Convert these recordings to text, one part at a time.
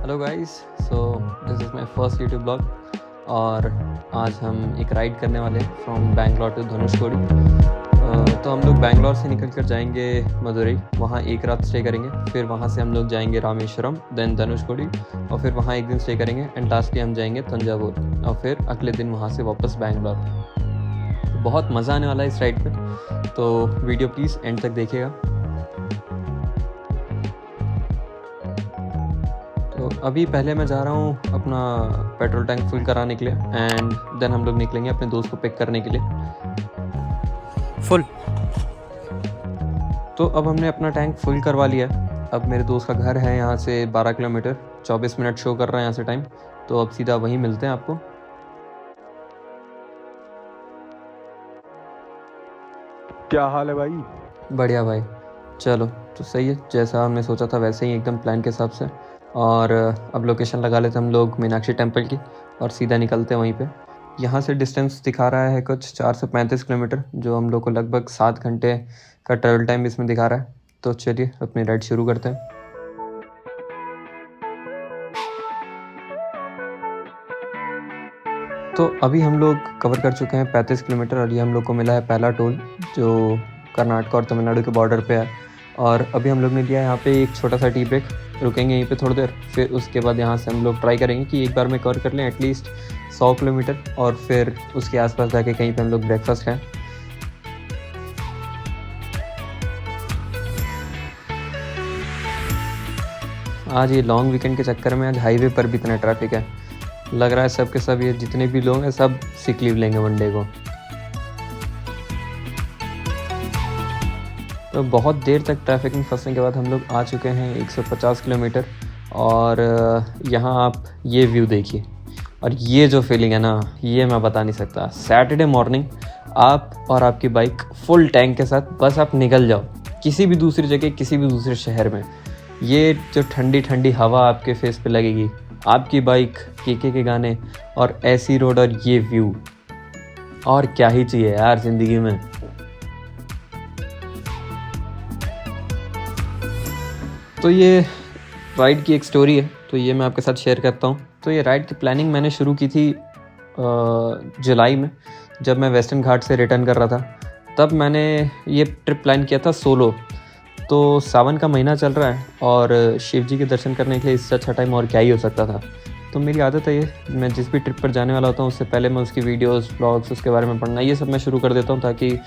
Hello guys, so this is my first YouTube blog और आज हम एक राइड करने वाले हैं फ्रॉम बैंगलोर टू धनुषकोडी। तो हम लोग बैंगलोर से निकल कर जाएंगे मदुरई, वहाँ एक रात स्टे करेंगे। फिर वहाँ से हम लोग जाएंगे रामेश्वरम, देन धनुषकोडी और फिर वहाँ एक दिन स्टे करेंगे एंड लास्ट डे हम जाएंगे तंजावुर और फिर अगले दिन वहाँ से वापस बैंगलोर। बहुत मज़ा आने वाला है इस राइड पे, तो वीडियो प्लीज़ एंड तक देखिएगा। तो अभी पहले मैं जा रहा हूँ अपना पेट्रोल टैंक फुल कराने के लिए एंड देन हम लोग निकलेंगे अपने दोस्त को पिक करने के लिए फुल। तो अब हमने अपना टैंक फुल करवा लिया। अब मेरे दोस्त का घर है यहाँ से 12 किलोमीटर, 24 मिनट शो कर रहा है यहाँ से टाइम। तो अब सीधा वहीं मिलते हैं आपको। क्या हाल है भाई? बढ़िया भाई, चलो तो सही है, जैसा हमने सोचा था वैसे ही एकदम प्लान के हिसाब से। और अब लोकेशन लगा लेते हैं हम लोग मीनाक्षी टेम्पल की और सीधा निकलते हैं वहीं पे। यहाँ से डिस्टेंस दिखा रहा है कुछ 4 से 35 किलोमीटर, जो हम लोग को लगभग 7 घंटे का ट्रैवल टाइम इसमें दिखा रहा है। तो चलिए अपनी राइड शुरू करते हैं। तो अभी हम लोग कवर कर चुके हैं 35 किलोमीटर और ये हम लोग को मिला है पहला टोल, जो कर्नाटक और तमिलनाडु के बॉर्डर पे है। और अभी हम लोग ने लिया यहाँ पे एक छोटा सा टी ब्रेक, रुकेंगे यहीं पे थोड़ी देर। फिर उसके बाद यहाँ से हम लोग ट्राई करेंगे कि एक बार में कवर कर लें एटलीस्ट 100 किलोमीटर और फिर उसके आसपास जाके कहीं पे हम लोग ब्रेकफास्ट खाएं। आज ये लॉन्ग वीकेंड के चक्कर में आज हाईवे पर भी इतना ट्रैफिक है, लग रहा है सब के सब ये जितने भी लोग हैं सब सिक लीव लेंगे वनडे को। तो बहुत देर तक ट्रैफिक में फंसने के बाद हम लोग आ चुके हैं 150 किलोमीटर और यहाँ आप ये व्यू देखिए और ये जो फीलिंग है ना, ये मैं बता नहीं सकता। सैटरडे मॉर्निंग आप और आपकी बाइक फुल टैंक के साथ बस आप निकल जाओ किसी भी दूसरी जगह, किसी भी दूसरे शहर में। ये जो ठंडी ठंडी हवा आपके फेस पे लगेगी, आपकी बाइक, के गाने और ऐसी रोड और ये व्यू, और क्या ही चाहिए यार ज़िंदगी में। तो ये राइड की एक स्टोरी है, तो ये मैं आपके साथ शेयर करता हूँ। तो ये राइड की प्लानिंग मैंने शुरू की थी जुलाई में, जब मैं वेस्टर्न घाट से रिटर्न कर रहा था। तब मैंने ये ट्रिप प्लान किया था सोलो। तो सावन का महीना चल रहा है और शिव जी के दर्शन करने के लिए इससे अच्छा टाइम और क्या ही हो सकता था। तो मेरी आदत है ये, मैं जिस भी ट्रिप पर जाने वाला होता हूँ उससे पहले मैं उसकी वीडियोस, ब्लॉग्स, उसके बारे में पढ़ना, ये सब मैं शुरू कर देता हूँ ताकि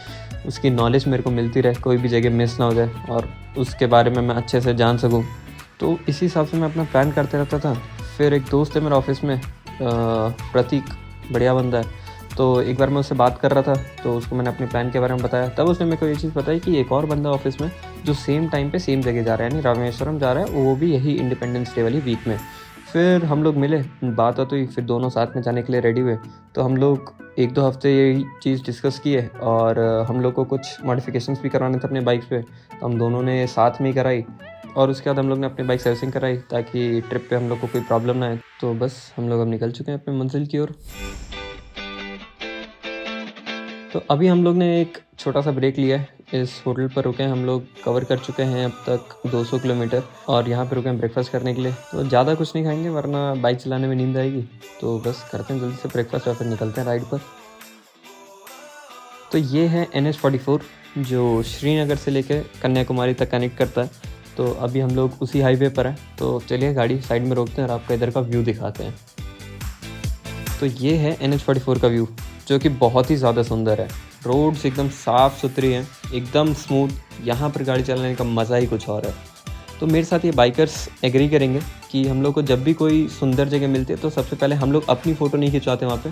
उसकी नॉलेज मेरे को मिलती रहे, कोई भी जगह मिस ना हो जाए और उसके बारे में मैं अच्छे से जान सकूँ। तो इसी हिसाब से मैं अपना प्लान करते रहता था। फिर एक दोस्त है मेरा ऑफिस में, प्रतीक, बढ़िया बंदा है। तो एक बार मैं उससे बात कर रहा था तो उसको मैंने अपने प्लान के बारे में बताया। तब उसने मेरे को ये चीज़ बताई कि एक और बंदा ऑफिस में जो सेम टाइम पे सेम जगह जा रहा है, यानी रामेश्वरम जा रहा है, वो भी यही इंडिपेंडेंस डे वाली वीक में। फिर हम लोग मिले, बात हुई, फिर दोनों साथ में जाने के लिए रेडी हुए। तो हम लोग 1-2 हफ्ते यही चीज़ डिस्कस किए और हम लोग को कुछ मॉडिफिकेशंस भी करवाने थे अपने बाइक्स पे, तो हम दोनों ने साथ में ही कराई। और उसके बाद हम लोग ने अपनी बाइक सर्विसिंग कराई ताकि ट्रिप पे हम लोग को कोई प्रॉब्लम ना आए। तो बस हम लोग अब निकल चुके हैं अपने मंजिल की ओर। तो अभी हम लोग ने एक छोटा सा ब्रेक लिया है, इस होटल पर रुके हैं। हम लोग कवर कर चुके हैं अब तक 200 किलोमीटर और यहाँ पे रुके हैं ब्रेकफास्ट करने के लिए। तो ज़्यादा कुछ नहीं खाएंगे वरना बाइक चलाने में नींद आएगी। तो बस करते हैं जल्दी से ब्रेकफास्ट और फिर निकलते हैं राइड पर। तो ये है NH-44 जो श्रीनगर से लेकर कन्याकुमारी तक कनेक्ट करता है। तो अभी हम लोग उसी हाईवे पर हैं। तो चलिए गाड़ी साइड में रोकते हैं और आपको इधर का व्यू दिखाते हैं। तो ये है NH-44 का व्यू, जो कि बहुत ही ज़्यादा सुंदर है। रोड्स एकदम साफ़ सुथरी हैं, एकदम स्मूथ। यहाँ पर गाड़ी चलाने का मज़ा ही कुछ और है। तो मेरे साथ ये बाइकर्स एग्री करेंगे कि हम लोग को जब भी कोई सुंदर जगह मिलती है तो सबसे पहले हम लोग अपनी फ़ोटो नहीं खिंचवाते वहाँ पे,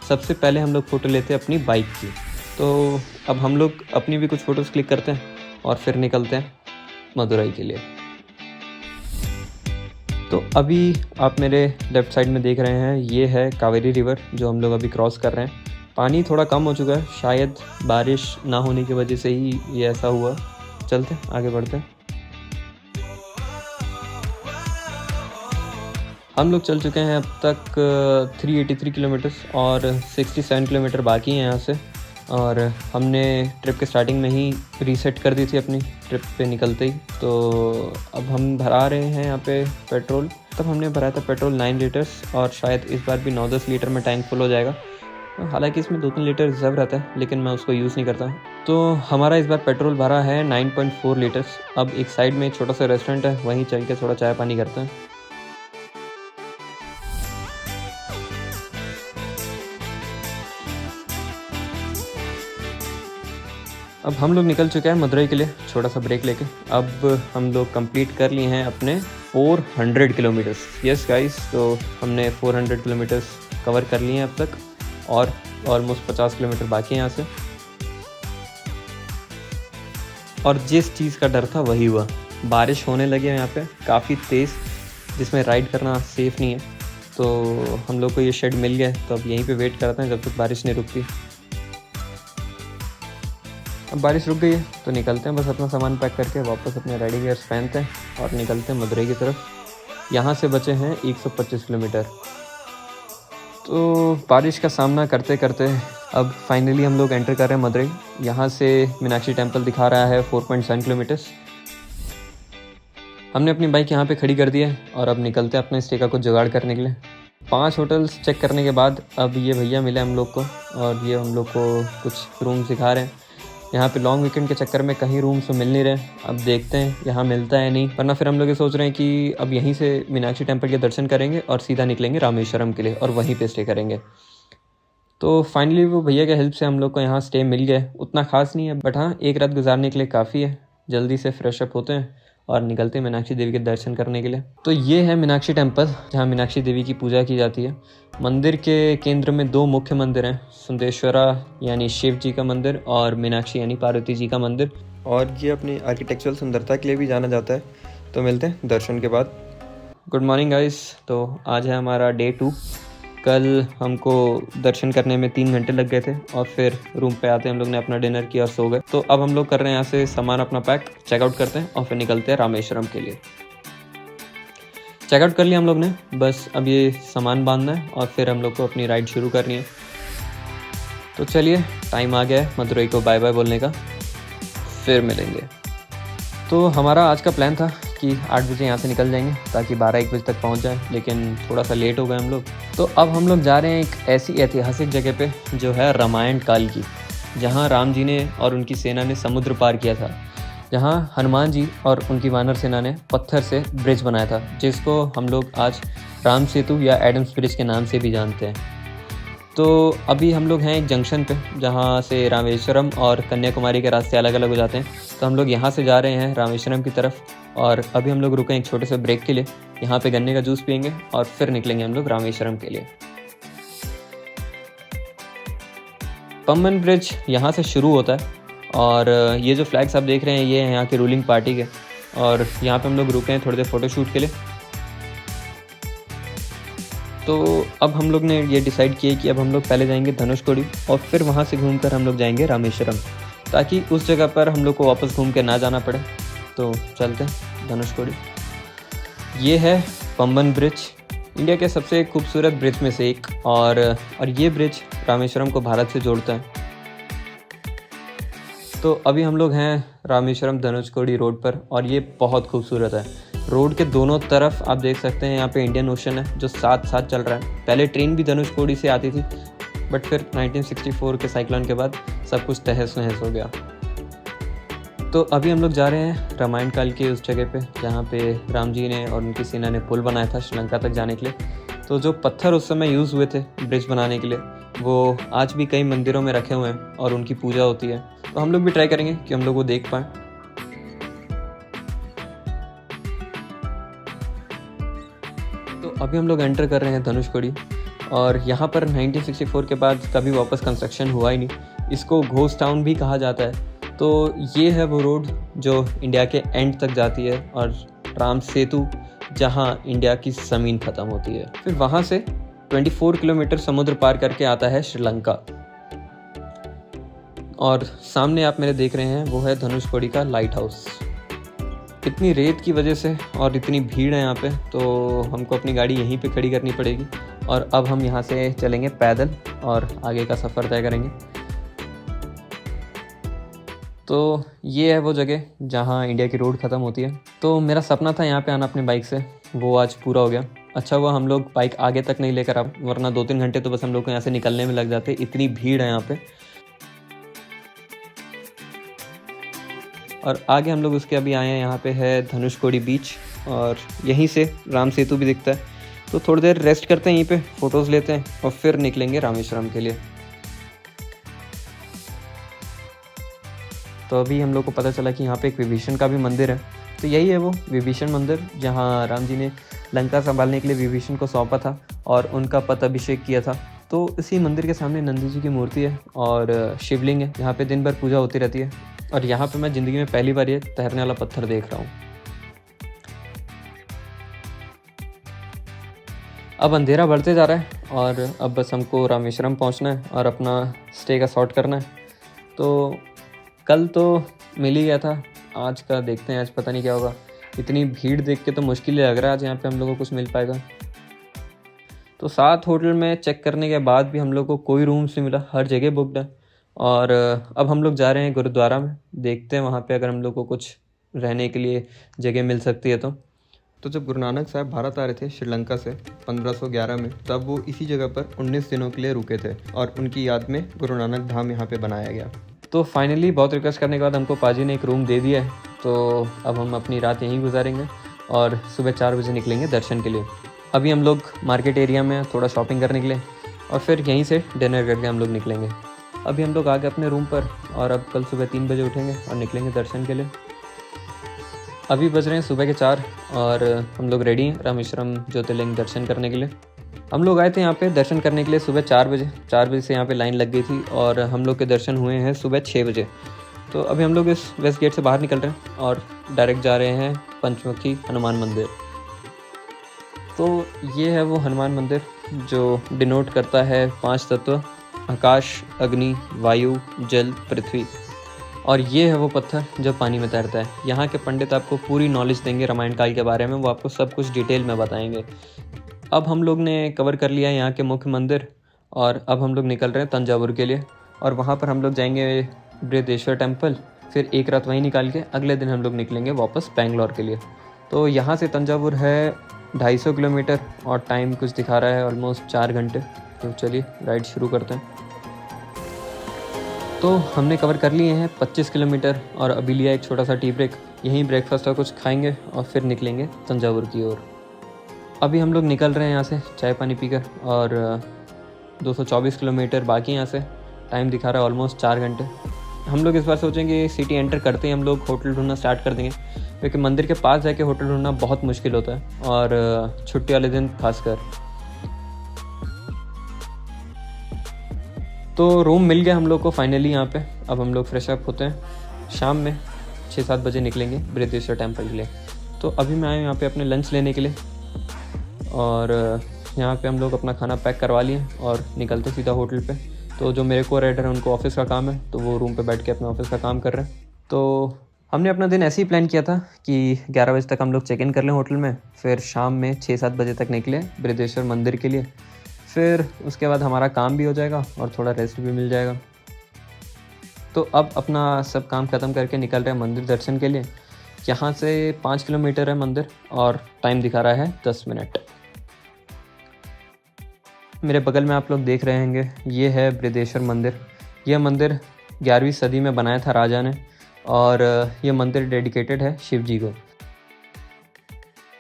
सबसे पहले हम लोग फ़ोटो लेते हैं अपनी बाइक की। तो अब हम लोग अपनी भी कुछ फ़ोटोज़ क्लिक करते हैं और फिर निकलते हैं मदुरई के लिए। तो अभी आप मेरे लेफ़्ट साइड में देख रहे हैं, ये है कावेरी रिवर जो हम लोग अभी क्रॉस कर रहे हैं। पानी थोड़ा कम हो चुका है, शायद बारिश ना होने की वजह से ही ये ऐसा हुआ। चलते आगे बढ़ते हैं। हम लोग चल चुके हैं अब तक 383 किलोमीटर्स और 67 किलोमीटर बाकी हैं यहाँ से। और हमने ट्रिप के स्टार्टिंग में ही रीसेट कर दी थी अपनी ट्रिप पे निकलते ही। तो अब हम भरा रहे हैं यहाँ पे पेट्रोल तब हमने भराया था पेट्रोल 9 लीटर्स और शायद इस बार भी 9-10 लीटर में टैंक फुल हो जाएगा। हालांकि इसमें 2-3 लीटर रिजर्व रहता है लेकिन मैं उसको यूज़ नहीं करता। तो हमारा इस बार पेट्रोल भरा है 9.4 लीटर्स। अब एक साइड में एक छोटा सा रेस्टोरेंट है, वहीं चल के थोड़ा चाय पानी करते हैं। अब हम लोग निकल चुके हैं मदुरई के लिए छोटा सा ब्रेक लेके। अब हम लोग कंप्लीट कर लिए हैं अपने 400 किलोमीटर्स। यस गाइस, तो हमने 400 किलोमीटर्स कवर कर लिए हैं अब तक और ऑलमोस्ट 50 किलोमीटर बाकी हैं यहाँ से। और जिस चीज़ का डर था वही हुआ, बारिश होने लगी है यहाँ पे काफ़ी तेज़, जिसमें राइड करना सेफ़ नहीं है। तो हम लोग को ये शेड मिल गया, तो अब यहीं पे वेट करते हैं जब तक बारिश नहीं रुकती। अब बारिश रुक गई है तो निकलते हैं, बस अपना सामान पैक करके वापस अपने राइडिंग गियर्स पहनते हैं और निकलते हैं मदुरई की तरफ। यहाँ से बचे हैं 125 किलोमीटर। तो बारिश का सामना करते करते अब फाइनली हम लोग एंटर कर रहे हैं मदुरई। यहाँ से मीनाक्षी टेम्पल दिखा रहा है 4.7 किलोमीटर्स। हमने अपनी बाइक यहाँ पे खड़ी कर दी है और अब निकलते हैं अपने स्टे का कुछ जुगाड़ करने के लिए। 5 होटल्स चेक करने के बाद अब ये भैया मिले हम लोग को और ये हम लोग को कुछ रूम दिखा रहे हैं। यहाँ पे लॉन्ग वीकेंड के चक्कर में कहीं रूम्स तो मिल नहीं रहे, अब देखते हैं यहाँ मिलता है नहीं, वरना फिर हम लोग ये सोच रहे हैं कि अब यहीं से मीनाक्षी टेम्पल के दर्शन करेंगे और सीधा निकलेंगे रामेश्वरम के लिए और वहीं पे स्टे करेंगे। तो फाइनली वो भैया के हेल्प से हम लोग को यहाँ स्टे मिल गया। उतना खास नहीं है बट हाँ, एक रात गुजारने के लिए काफ़ी है। जल्दी से फ्रेश अप होते हैं और निकलते हैं मीनाक्षी देवी के दर्शन करने के लिए। तो ये है मीनाक्षी टेम्पल, जहाँ मीनाक्षी देवी की पूजा की जाती है। मंदिर के केंद्र में 2 मुख्य मंदिर हैं, सुंदेश्वरा यानी शिव जी का मंदिर और मीनाक्षी यानी पार्वती जी का मंदिर। और ये अपनी आर्किटेक्चरल सुंदरता के लिए भी जाना जाता है। तो मिलते हैं दर्शन के बाद। Good morning guys. तो आज है हमारा डे 2। कल हमको दर्शन करने में 3 घंटे लग गए थे और फिर रूम पे आते हम लोग ने अपना डिनर किया और सो गए। तो अब हम लोग कर रहे हैं यहाँ से सामान अपना पैक, चेकआउट करते हैं और फिर निकलते हैं रामेश्वरम के लिए। चेकआउट कर लिया हम लोग ने, बस अब ये सामान बांधना है और फिर हम लोग को अपनी राइड शुरू करनी है। तो चलिए, टाइम आ गया है मदुरई को बाय बाय बोलने का, फिर मिलेंगे। तो हमारा आज का प्लान था कि 8 बजे यहाँ से निकल जाएंगे ताकि 12-1 बजे तक पहुँच जाए, लेकिन थोड़ा सा लेट हो गए हम लोग। तो अब हम लोग जा रहे हैं एक ऐसी ऐतिहासिक जगह पे जो है रामायण काल की, जहाँ राम जी ने और उनकी सेना ने समुद्र पार किया था, जहाँ हनुमान जी और उनकी वानर सेना ने पत्थर से ब्रिज बनाया था, जिसको हम लोग आज राम सेतु या एडम्स ब्रिज के नाम से भी जानते हैं। तो अभी हम लोग हैं एक जंक्शन पे, जहाँ से रामेश्वरम और कन्याकुमारी के रास्ते अलग अलग हो जाते हैं। तो हम लोग यहाँ से जा रहे हैं रामेश्वरम की तरफ और अभी हम लोग रुके एक छोटे से ब्रेक के लिए। यहाँ पे गन्ने का जूस पियेंगे और फिर निकलेंगे हम लोग रामेश्वरम के लिए। पम्बन ब्रिज यहाँ से शुरू होता है और ये जो फ्लैग्स आप देख रहे हैं ये हैं यहाँ की रूलिंग पार्टी के, और यहाँ पे हम लोग रुके हैं थोड़ी देर फ़ोटोशूट के लिए। तो अब हम लोग ने ये डिसाइड किया कि अब हम लोग पहले जाएंगे धनुषकोडी और फिर वहाँ से घूमकर हम लोग जाएंगे रामेश्वरम, ताकि उस जगह पर हम लोग को वापस घूम के ना जाना पड़े। तो चलते हैं धनुषकोडी। ये है पम्बन ब्रिज, इंडिया के सबसे खूबसूरत ब्रिज में से एक, और ये ब्रिज रामेश्वरम को भारत से जोड़ता है। तो अभी हम लोग हैं रामेश्वरम धनुषकोडी रोड पर और ये बहुत खूबसूरत है। रोड के दोनों तरफ आप देख सकते हैं यहाँ पे इंडियन ओशन है जो साथ साथ चल रहा है। पहले ट्रेन भी धनुषकोडी से आती थी बट फिर 1964 के साइक्लोन के बाद सब कुछ तहस नहस हो गया। तो अभी हम लोग जा रहे हैं रामायण काल के उस जगह पे जहाँ पे राम जी ने और उनकी सेना ने पुल बनाया था श्रीलंका तक जाने के लिए। तो जो पत्थर उस समय यूज़ हुए थे ब्रिज बनाने के लिए वो आज भी कई मंदिरों में रखे हुए हैं और उनकी पूजा होती है। तो हम लोग भी ट्राई करेंगे कि हम लोग वो देख पाएँ। तो अभी हम लोग एंटर कर रहे हैं धनुषकोडी और यहाँ पर 1964 के बाद कभी वापस कंस्ट्रक्शन हुआ ही नहीं। इसको घोस्ट टाउन भी कहा जाता है। तो ये है वो रोड जो इंडिया के एंड तक जाती है और राम सेतु जहाँ इंडिया की ज़मीन ख़त्म होती है। फिर वहाँ से 24 किलोमीटर समुद्र पार करके आता है श्रीलंका। और सामने आप मेरे देख रहे हैं वो है धनुषकोडी का लाइट हाउस। इतनी रेत की वजह से और इतनी भीड़ है यहाँ पे, तो हमको अपनी गाड़ी यहीं पे खड़ी करनी पड़ेगी और अब हम यहाँ से चलेंगे पैदल और आगे का सफ़र तय करेंगे। तो ये है वो जगह जहाँ इंडिया की रोड ख़त्म होती है। तो मेरा सपना था यहाँ पे आना अपनी बाइक से, वो आज पूरा हो गया। अच्छा हुआ हम लोग बाइक आगे तक नहीं लेकर आ, वरना 2-3 घंटे तो बस हम लोग को यहाँ से निकलने में लग जाते, इतनी भीड़ है यहाँ पे। और आगे हम लोग उसके अभी आए हैं, यहाँ पे है धनुषकोडी बीच और यहीं से राम सेतु भी दिखता है। तो थोड़ी देर रेस्ट करते हैं यहीं पे, फ़ोटोज़ लेते हैं और फिर निकलेंगे रामेश्वरम के लिए। तो अभी हम लोग को पता चला कि यहाँ पे एक विभीषण का भी मंदिर है। तो यही है वो विभीषण मंदिर, जहाँ राम जी ने लंका संभालने के लिए विभीषण को सौंपा था और उनका पट्टाभिषेक किया था। तो इसी मंदिर के सामने नंदी जी की मूर्ति है और शिवलिंग है, यहाँ पे दिन भर पूजा होती रहती है। और यहाँ पे मैं ज़िंदगी में पहली बार ये तैरने वाला पत्थर देख रहा हूँ। अब अंधेरा बढ़ते जा रहा है और अब बस हमको रामेश्वरम पहुँचना है और अपना स्टे का सॉर्ट करना है। तो कल तो मिल ही गया था, आज का देखते हैं, आज पता नहीं क्या होगा। इतनी भीड़ देख के तो मुश्किल ही लग रहा है आज यहाँ पे हम लोगों को कुछ मिल पाएगा। तो 7 होटल में चेक करने के बाद भी हम लोग को कोई रूम्स नहीं मिला, हर जगह बुकड है। और अब हम लोग जा रहे हैं गुरुद्वारा में, देखते हैं वहाँ पे अगर हम लोग को कुछ रहने के लिए जगह मिल सकती है। तो जब गुरु नानक साहब भारत आ रहे थे श्रीलंका से 1511 में, तब वो इसी जगह पर 19 दिनों के लिए रुके थे और उनकी याद में गुरु नानक धाम यहाँ पे बनाया गया। तो फाइनली बहुत रिक्वेस्ट करने के बाद हमको पाजी ने एक रूम दे दिया है। तो अब हम अपनी रात यहीं गुजारेंगे और सुबह 4 बजे निकलेंगे दर्शन के लिए। अभी हम लोग मार्केट एरिया में थोड़ा शॉपिंग करने के लिए और फिर यहीं से डिनर करके हम लोग निकलेंगे। अभी हम लोग आ गए अपने रूम पर और अब कल सुबह 3 बजे उठेंगे और निकलेंगे दर्शन के लिए। अभी बज रहे हैं सुबह के 4 और हम लोग रेडी हैं रामेश्वरम ज्योतिर्लिंग दर्शन करने के लिए। हम लोग आए थे यहाँ पे दर्शन करने के लिए सुबह 4 बजे। 4 बजे से यहाँ पे लाइन लग गई थी और हम लोग के दर्शन हुए हैं सुबह 6 बजे। तो अभी हम लोग इस वेस्ट गेट से बाहर निकल रहे हैं और डायरेक्ट जा रहे हैं पंचमुखी हनुमान मंदिर। तो ये है वो हनुमान मंदिर जो डिनोट करता है 5 तत्व, आकाश, अग्नि, वायु, जल, पृथ्वी। और ये है वो पत्थर जो पानी में तैरता है। यहाँ के पंडित आपको पूरी नॉलेज देंगे रामायण काल के बारे में, वो आपको सब कुछ डिटेल में बताएंगे। अब हम लोग ने कवर कर लिया है यहाँ के मुख्य मंदिर और अब हम लोग निकल रहे हैं तंजावुर के लिए और वहाँ पर हम लोग जाएंगे बृहदेश्वर टेम्पल। फिर एक रात वहीं निकाल के अगले दिन हम लोग निकलेंगे वापस बेंगलोर के लिए। तो यहाँ से तंजावुर है 250 किलोमीटर और टाइम कुछ दिखा रहा है ऑलमोस्ट 4 घंटे। तो चलिए राइड शुरू करते हैं। तो हमने कवर कर लिए हैं 25 किलोमीटर और अभी लिया एक छोटा सा टी ब्रेक। यहीं ब्रेकफास्ट और कुछ खाएंगे और फिर निकलेंगे तंजावुर की ओर। अभी हम लोग निकल रहे हैं यहाँ से चाय पानी पीकर और 224 किलोमीटर बाकी यहाँ से, टाइम दिखा रहा है ऑलमोस्ट 4 घंटे। हम लोग इस बार सोचेंगे सिटी एंटर करते ही हम लोग होटल ढूंढना स्टार्ट कर देंगे, क्योंकि मंदिर के पास जाके होटल ढूंढना बहुत मुश्किल होता है और छुट्टी वाले दिन खासकर। तो रूम मिल गया हम लोग को फाइनली यहाँ पे। अब हम लोग फ्रेश अप होते हैं, शाम में 6-7 बजे निकलेंगे बृहदेश्वर टेम्पल के लिए। तो अभी मैं आया यहाँ पे अपने लंच लेने के लिए और यहाँ पे हम लोग अपना खाना पैक करवा लिए और निकलते सीधा होटल पे। तो जो मेरे को राइडर है उनको ऑफिस का काम है, तो वो रूम पे बैठ के अपना ऑफिस का काम कर रहे हैं। तो हमने अपना दिन ऐसे ही प्लान किया था कि 11 बजे तक हम लोग चेक इन कर लें होटल में, फिर शाम में 6-7 बजे तक निकले बृहदेश्वर मंदिर के लिए। फिर उसके बाद हमारा काम भी हो जाएगा और थोड़ा रेस्ट भी मिल जाएगा। तो अब अपना सब काम ख़त्म करके निकल रहे हैं मंदिर दर्शन के लिए। यहाँ से 5 किलोमीटर है मंदिर और टाइम दिखा रहा है 10 मिनट। मेरे बगल में आप लोग देख रहे होंगे, ये है बृहदेश्वर मंदिर। यह मंदिर 11वीं सदी में बनाया था राजा ने और यह मंदिर डेडिकेटेड है शिव जी को।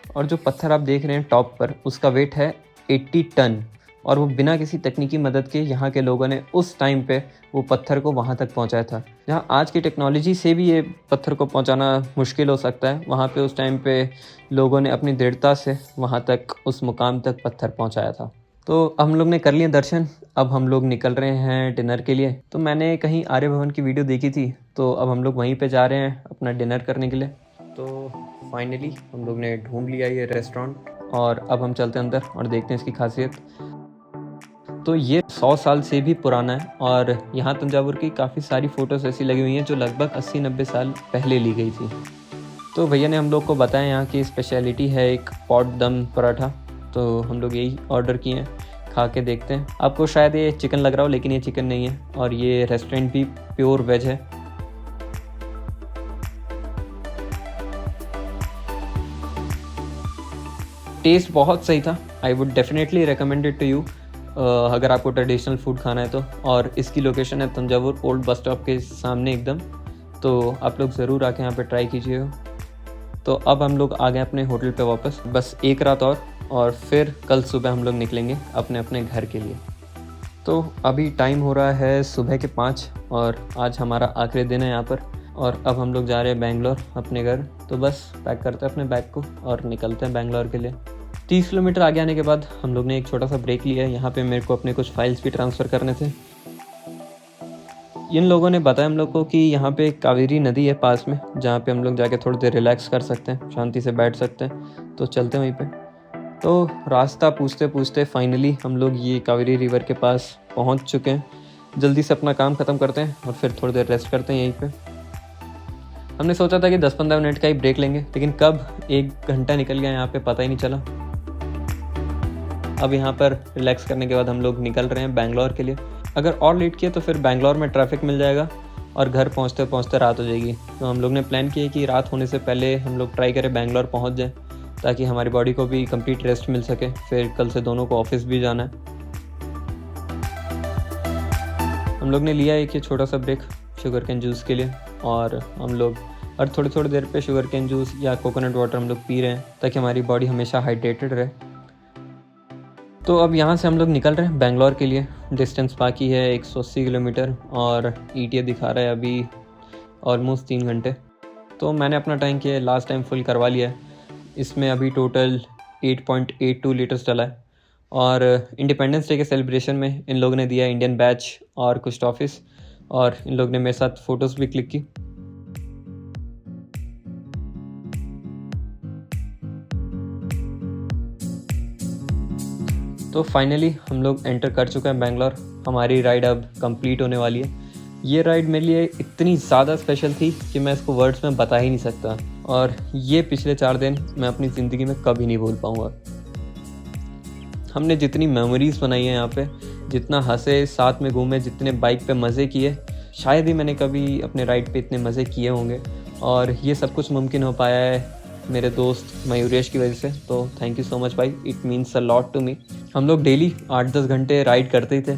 और जो पत्थर आप देख रहे हैं टॉप पर, उसका वेट है 80 टन और वो बिना किसी तकनीकी मदद के यहाँ के लोगों ने उस टाइम पे वो पत्थर को वहाँ तक पहुँचाया था। जहाँ आज की टेक्नोलॉजी से भी ये पत्थर को पहुँचाना मुश्किल हो सकता है, वहाँ पे उस टाइम पे लोगों ने अपनी दृढ़ता से वहाँ तक उस मुकाम तक पत्थर पहुँचाया था। तो हम लोग ने कर लिए दर्शन, अब हम लोग निकल रहे हैं डिनर के लिए। तो मैंने कहीं आर्य भवन की वीडियो देखी थी, तो अब हम लोग वहीं पे जा रहे हैं अपना डिनर करने के लिए। तो फाइनली हम लोग ने ढूंढ लिया ये रेस्टोरेंट और अब हम चलते हैं अंदर और देखते हैं इसकी खासियत। तो ये 100 साल से भी पुराना है और यहाँ तंजावुर की काफ़ी सारी फ़ोटोज़ ऐसी लगी हुई हैं जो लगभग 80-90 साल पहले ली गई थी। तो भैया ने हम लोग को बताया यहाँ की स्पेशलिटी है एक पॉट दम पराठा, तो हम लोग यही ऑर्डर किए हैं, खा के देखते हैं। आपको शायद ये चिकन लग रहा हो, लेकिन ये चिकन नहीं है और ये रेस्टोरेंट भी प्योर वेज है। टेस्ट बहुत सही था। I would definitely recommend it to you अगर आपको ट्रेडिशनल फूड खाना है तो। और इसकी लोकेशन है तंजावुर ओल्ड बस स्टॉप के सामने एकदम, तो आप लोग ज़रूर आके यहाँ पे ट्राई कीजिएगा। तो अब हम लोग आ गए अपने होटल पे वापस, बस एक रात और फिर कल सुबह हम लोग निकलेंगे अपने अपने घर के लिए। तो अभी टाइम हो रहा है सुबह के 5 और आज हमारा आखिरी दिन है यहाँ पर। और अब हम लोग जा रहे हैं बेंगलोर अपने घर। तो बस पैक करते हैं अपने बैग को और निकलते हैं बेंगलोर के लिए। 30 किलोमीटर आगे आने के बाद हम लोग ने एक छोटा सा ब्रेक लिया है। यहाँ पे मेरे को अपने कुछ फाइल्स भी ट्रांसफ़र करने थे। इन लोगों ने बताया हम लोग को कि यहाँ पे कावेरी नदी है पास में, जहाँ पे हम लोग जाके थोड़ी देर रिलैक्स कर सकते हैं, शांति से बैठ सकते हैं। तो चलते हैं वहीं पे। तो रास्ता पूछते पूछते फाइनली हम लोग ये कावेरी रिवर के पास पहुँच चुके हैं। जल्दी से अपना काम ख़त्म करते हैं और फिर थोड़ी देर रेस्ट करते हैं यहीं पे। हमने सोचा था कि 10-15 मिनट का ही ब्रेक लेंगे, लेकिन कब 1 घंटा निकल गया यहाँ पे पता ही नहीं चला। अब यहाँ पर रिलैक्स करने के बाद हम लोग निकल रहे हैं बेंगलोर के लिए। अगर और लेट किया तो फिर बेंगलोर में ट्रैफिक मिल जाएगा और घर पहुँचते पहुँचते रात हो जाएगी। तो हम लोग ने प्लान किया कि रात होने से पहले हम लोग ट्राई करें बेंगलोर पहुँच जाएँ, ताकि हमारी बॉडी को भी कंप्लीट रेस्ट मिल सके। फिर कल से दोनों को ऑफिस भी जाना है। हम लोग ने लिया एक ये छोटा सा ब्रेक शुगर कैन जूस के लिए, और हम लोग हर थोड़ी देर पे शुगर कैन जूस या कोकोनट वाटर हम लोग पी रहे हैं, ताकि हमारी बॉडी हमेशा हाइड्रेटेड रहे। तो अब यहाँ से हम लोग निकल रहे हैं बेंगलोर के लिए। डिस्टेंस बाकी है 180 किलोमीटर और ETA दिखा रहा है अभी ऑलमोस्ट 3 घंटे। तो मैंने अपना टैंक ये लास्ट टाइम फुल करवा लिया है। इसमें अभी टोटल 8.82 लीटर्स डला है। और इंडिपेंडेंस डे के सेलिब्रेशन में इन लोगों ने दिया इंडियन बैच और कुछ टॉफिस, और इन लोग ने मेरे साथ फ़ोटोज़ भी क्लिक की। तो फाइनली हम लोग एंटर कर चुके हैं बेंगलोर। हमारी राइड अब कंप्लीट होने वाली है। ये राइड मेरे लिए इतनी ज़्यादा स्पेशल थी कि मैं इसको वर्ड्स में बता ही नहीं सकता, और ये पिछले 4 दिन मैं अपनी ज़िंदगी में कभी नहीं भूल पाऊँगा। हमने जितनी मेमोरीज़ बनाई हैं यहाँ पे, जितना हंसे, साथ में घूमे, जितने बाइक पे मज़े किए, शायद ही मैंने कभी अपने राइड पे इतने मज़े किए होंगे। और ये सब कुछ मुमकिन हो पाया है मेरे दोस्त मयूरेश की वजह से। तो थैंक यू सो मच भाई, it means a lot to me. हम लोग डेली 8-10 घंटे राइड करते ही थे,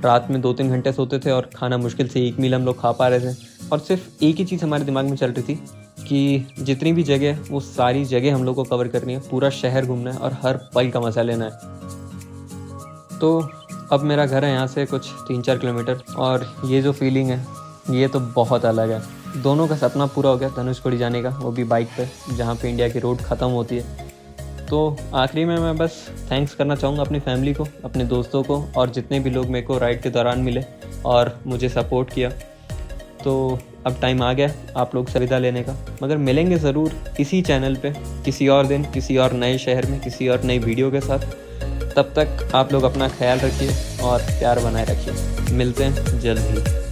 रात में 2-3 घंटे सोते थे और खाना मुश्किल से 1 मील हम लोग खा पा रहे थे। और सिर्फ एक ही चीज़ हमारे दिमाग में चल रही थी कि जितनी भी जगह है वो सारी जगह हम लोग को कवर करनी है, पूरा शहर घूमना है और हर पल का मज़ा लेना है। तो अब मेरा घर है यहाँ से कुछ 3-4 किलोमीटर, और ये जो फीलिंग है ये तो बहुत अलग है। दोनों का सपना पूरा हो गया धनुषकोडी जाने का, वो भी बाइक पे, जहाँ पे इंडिया की रोड ख़त्म होती है। तो आखिरी में मैं बस थैंक्स करना चाहूँगा अपनी फैमिली को, अपने दोस्तों को, और जितने भी लोग मेरे को राइड के दौरान मिले और मुझे सपोर्ट किया। तो अब टाइम आ गया आप लोग से विदा लेने का, मगर मिलेंगे ज़रूर इसी चैनल पे किसी और दिन, किसी और नए शहर में, किसी और नई वीडियो के साथ। तब तक आप लोग अपना ख्याल रखिए और प्यार बनाए रखिए। मिलते हैं जल्द ही।